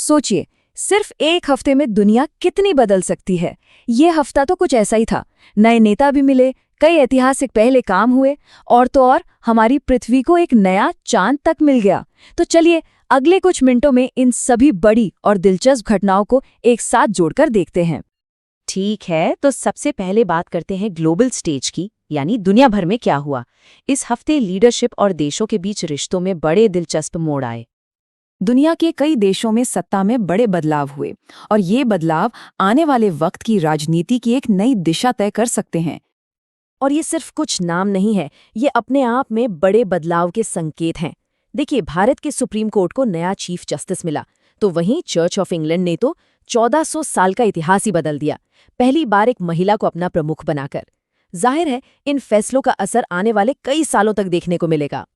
सोचिए, सिर्फ एक हफ्ते में दुनिया कितनी बदल सकती है। ये हफ्ता तो कुछ ऐसा ही था। नए नेता भी मिले, कई ऐतिहासिक पहले काम हुए, और तो और हमारी पृथ्वी को एक नया चांद तक मिल गया। तो चलिए अगले कुछ मिनटों में इन सभी बड़ी और दिलचस्प घटनाओं को एक साथ जोड़कर देखते हैं। ठीक है, तो सबसे पहले बात करते हैं ग्लोबल स्टेज की, यानी दुनिया भर में क्या हुआ। इस हफ्ते लीडरशिप और देशों के बीच रिश्तों में बड़े दिलचस्प मोड़ आए। दुनिया के कई देशों में सत्ता में बड़े बदलाव हुए, और ये बदलाव आने वाले वक्त की राजनीति की एक नई दिशा तय कर सकते हैं। और ये सिर्फ कुछ नाम नहीं है, ये अपने आप में बड़े बदलाव के संकेत हैं। देखिए, भारत के सुप्रीम कोर्ट को नया चीफ जस्टिस मिला, तो वहीं चर्च ऑफ इंग्लैंड ने तो 1400 साल का इतिहास ही बदल दिया, पहली बार एक महिला को अपना प्रमुख बनाकर। जाहिर है, इन फैसलों का असर आने वाले कई सालों तक देखने को मिलेगा।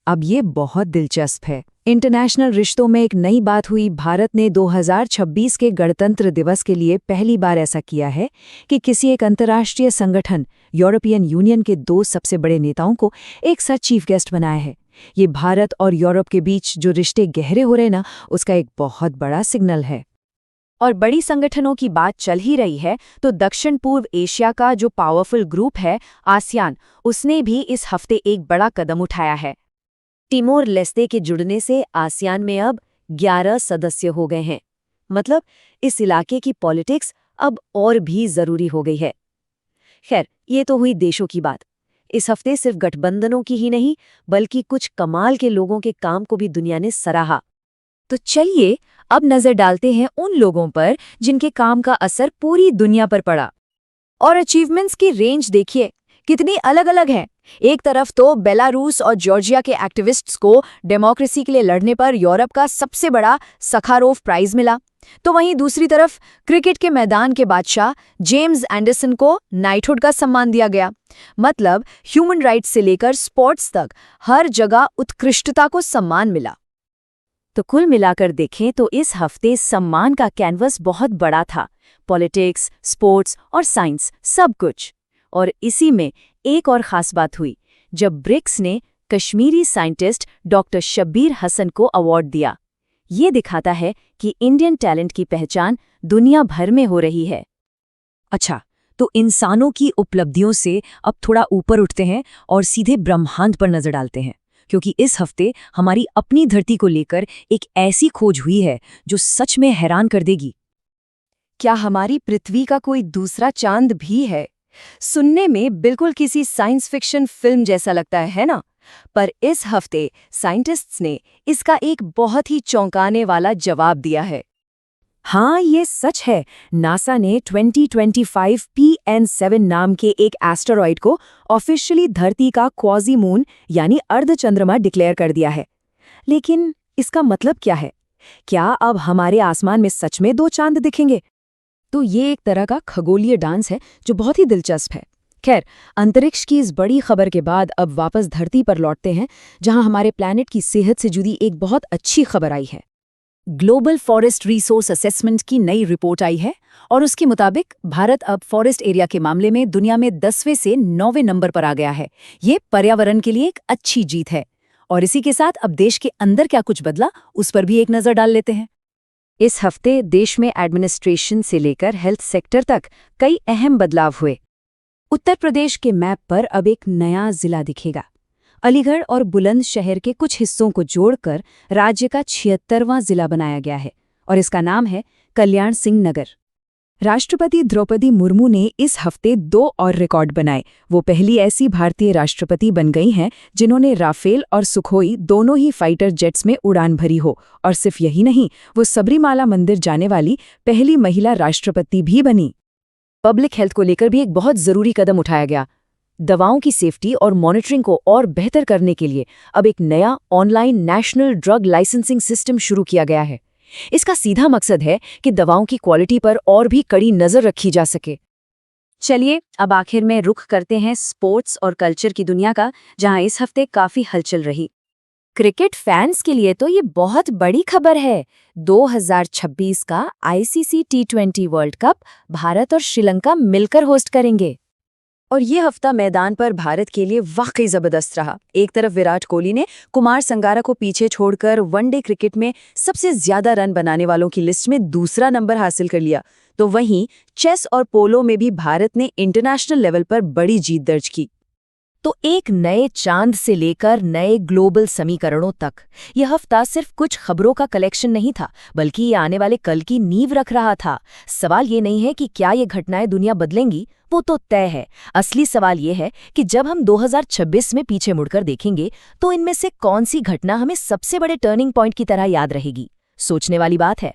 अब ये बहुत दिलचस्प है। इंटरनेशनल रिश्तों में एक नई बात हुई। भारत ने 2026 के गणतंत्र दिवस के लिए पहली बार ऐसा किया है कि किसी एक अंतर्राष्ट्रीय संगठन यूरोपियन यूनियन के 2 सबसे बड़े नेताओं को एक साथ चीफ गेस्ट बनाया है। ये भारत और यूरोप के बीच जो रिश्ते गहरे हो रहे ना, उसका एक बहुत बड़ा सिग्नल है। और बड़ी संगठनों की बात चल ही रही है, तो दक्षिण पूर्व एशिया का जो पावरफुल ग्रुप है आसियान, उसने भी इस हफ्ते एक बड़ा कदम उठाया है। तिमोर लेस्ते के जुड़ने से आसियान में अब 11 सदस्य हो गए हैं। मतलब इस इलाके की पॉलिटिक्स अब और भी जरूरी हो गई है। खैर, ये तो हुई देशों की बात। इस हफ्ते सिर्फ गठबंधनों की ही नहीं, बल्कि कुछ कमाल के लोगों के काम को भी दुनिया ने सराहा। तो चलिए अब नजर डालते हैं उन लोगों पर जिनके काम का असर पूरी दुनिया पर पड़ा। और अचीवमेंट्स की रेंज देखिए, कितनी अलग अलग है। एक तरफ तो बेलारूस और जॉर्जिया के एक्टिविस्ट्स को डेमोक्रेसी के लिए लड़ने पर यूरोप का सबसे बड़ा सखारोव प्राइज मिला, तो वहीं दूसरी तरफ क्रिकेट के मैदान के बादशाह जेम्स एंडरसन को नाइटहुड का सम्मान दिया गया। मतलब ह्यूमन राइट्स से लेकर स्पोर्ट्स तक हर जगह उत्कृष्टता को सम्मान मिला। तो कुल मिलाकर देखें तो इस हफ्ते सम्मान का कैनवस बहुत बड़ा था। पॉलिटिक्स, स्पोर्ट्स और साइंस, सब कुछ। और इसी में एक और ख़ास बात हुई जब ब्रिक्स ने कश्मीरी साइंटिस्ट डॉक्टर शब्बीर हसन को अवार्ड दिया। ये दिखाता है कि इंडियन टैलेंट की पहचान दुनिया भर में हो रही है। अच्छा, तो इंसानों की उपलब्धियों से अब थोड़ा ऊपर उठते हैं और सीधे ब्रह्मांड पर नजर डालते हैं, क्योंकि इस हफ्ते हमारी अपनी धरती को लेकर एक ऐसी खोज हुई है जो सच में हैरान कर देगी। क्या हमारी पृथ्वी का कोई दूसरा चांद भी है? सुनने में बिल्कुल किसी साइंस फिक्शन फिल्म जैसा लगता है ना? पर इस हफ्ते साइंटिस्ट्स ने इसका एक बहुत ही चौंकाने वाला जवाब दिया है। हाँ, ये सच है। नासा ने 2025 PN7 नाम के एक एस्टेरॉइड को ऑफिशियली धरती का क्वाजी मून यानी अर्धचंद्रमा डिक्लेयर कर दिया है। लेकिन इसका मतलब क्या है? क्या अब हमारे आसमान में सच में 2 चांद दिखेंगे? तो ये एक तरह का खगोलीय डांस है जो बहुत ही दिलचस्प है। खैर, अंतरिक्ष की इस बड़ी खबर के बाद अब वापस धरती पर लौटते हैं, जहां हमारे प्लैनेट की सेहत से जुड़ी एक बहुत अच्छी खबर आई है। ग्लोबल फॉरेस्ट रिसोर्स असेसमेंट की नई रिपोर्ट आई है, और उसके मुताबिक भारत अब फॉरेस्ट एरिया के मामले में दुनिया में 10वें से 9वें नंबर पर आ गया है। ये पर्यावरण के लिए एक अच्छी जीत है। और इसी के साथ अब देश के अंदर क्या कुछ बदला, उस पर भी एक नज़र डाल लेते हैं। इस हफ्ते देश में एडमिनिस्ट्रेशन से लेकर हेल्थ सेक्टर तक कई अहम बदलाव हुए। उत्तर प्रदेश के मैप पर अब एक नया जिला दिखेगा। अलीगढ़ और बुलंदशहर के कुछ हिस्सों को जोड़कर राज्य का 76वां जिला बनाया गया है, और इसका नाम है कल्याण सिंह नगर। राष्ट्रपति द्रौपदी मुर्मू ने इस हफ्ते 2 और रिकॉर्ड बनाए। वो पहली ऐसी भारतीय राष्ट्रपति बन गई हैं जिन्होंने राफेल और सुखोई दोनों ही फाइटर जेट्स में उड़ान भरी हो। और सिर्फ यही नहीं, वो सबरीमाला मंदिर जाने वाली पहली महिला राष्ट्रपति भी बनी। पब्लिक हेल्थ को लेकर भी एक बहुत ज़रूरी कदम उठाया गया। दवाओं की सेफ्टी और मॉनिटरिंग को और बेहतर करने के लिए अब एक नया online national drug licensing system शुरू किया गया है। इसका सीधा मकसद है कि दवाओं की क्वालिटी पर और भी कड़ी नज़र रखी जा सके। चलिए अब आखिर में रुख करते हैं स्पोर्ट्स और कल्चर की दुनिया का, जहां इस हफ्ते काफ़ी हलचल रही। क्रिकेट फैंस के लिए तो ये बहुत बड़ी खबर है। 2026 का ICC T20 world cup Bharat और श्रीलंका मिलकर होस्ट करेंगे। और ये हफ्ता मैदान पर भारत के लिए वाकई जबरदस्त रहा। एक तरफ विराट कोहली ने कुमार संगारा को पीछे छोड़कर वनडे क्रिकेट में सबसे ज्यादा रन बनाने वालों की लिस्ट में दूसरा नंबर हासिल कर लिया, तो वहीं चेस और पोलो में भी भारत ने इंटरनेशनल लेवल पर बड़ी जीत दर्ज की। तो एक नए चांद से लेकर नए ग्लोबल समीकरणों तक यह हफ्ता सिर्फ कुछ खबरों का कलेक्शन नहीं था, बल्कि ये आने वाले कल की नींव रख रहा था। सवाल ये नहीं है कि क्या ये घटनाएं दुनिया बदलेंगी, वो तो तय है। असली सवाल ये है कि जब हम 2026 में पीछे मुड़कर देखेंगे तो इनमें से कौन सी घटना हमें सबसे बड़े टर्निंग पॉइंट की तरह याद रहेगी। सोचने वाली बात है।